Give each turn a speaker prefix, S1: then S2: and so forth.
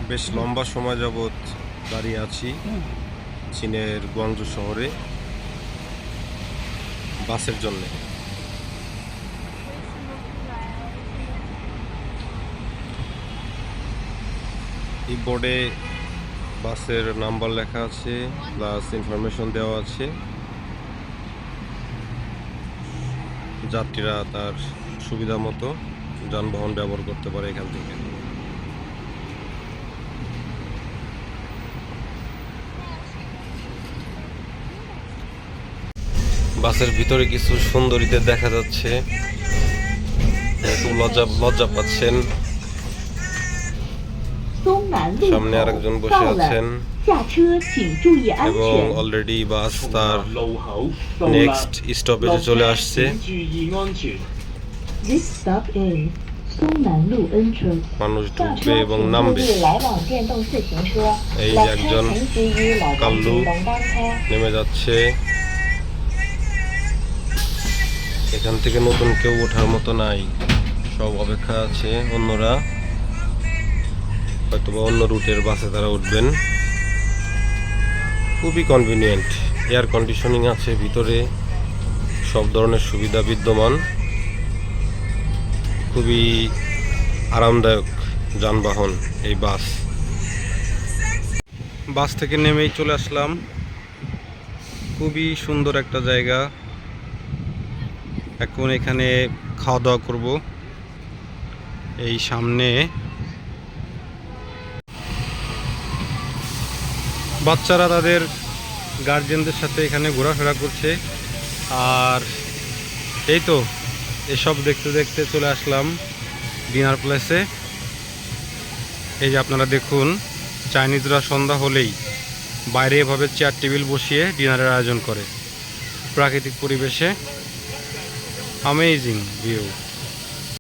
S1: বেশ লম্বা সময় যাবৎ দাঁড়িয়ে আছি চীনের গুয়াংজু শহরে বাসের জন্য। এই বোর্ডে বাসের নাম্বার লেখা আছে, প্লাস ইনফরমেশন দেওয়া আছে। যাত্রীরা তার সুবিধা মতো যানবাহন ব্যবহার করতে পারে এখান থেকে। বাসের ভিতরে কিছু সুন্দরীদের দেখা যাচ্ছে, খুব লজ্জা পাচ্ছেন। সামনে আরেকজন বসে আছেন এবং অলরেডি বাস তার নেক্সট স্টপেজে চলে আসছে। মানুষ ঢুকবে এবং নামবে। এই একজন কাল্লু নেমে যাচ্ছে। এখান থেকে নতুন কেউ ওঠার মতো নাই, সব অপেক্ষা আছে। অন্যরা হয়তোবা অন্য রুটের বাসে তারা উঠবেন। খুবই কনভিনিয়েন্ট, এয়ার কন্ডিশনিং আছে ভিতরে, সব ধরনের সুবিধা বিদ্যমান। খুবই আরামদায়ক যানবাহন এই বাস। বাস থেকে নেমেই চলে আসলাম, খুবই সুন্দর একটা জায়গা। এখন এখানে খাওয়া দাওয়া করব। এই সামনে বাচ্চারা তাদের গার্জিয়ানদের সাথে এখানে ঘোরাফেরা করছে। আর এই তো এসব দেখতে দেখতে চলে আসলাম ডিনার প্লেসে। এই যে আপনারা দেখুন, চাইনিজরা সন্ধ্যা হলেই বাইরে এভাবে চেয়ার টেবিল বসিয়ে ডিনারের আয়োজন করে প্রাকৃতিক পরিবেশে। Amazing view.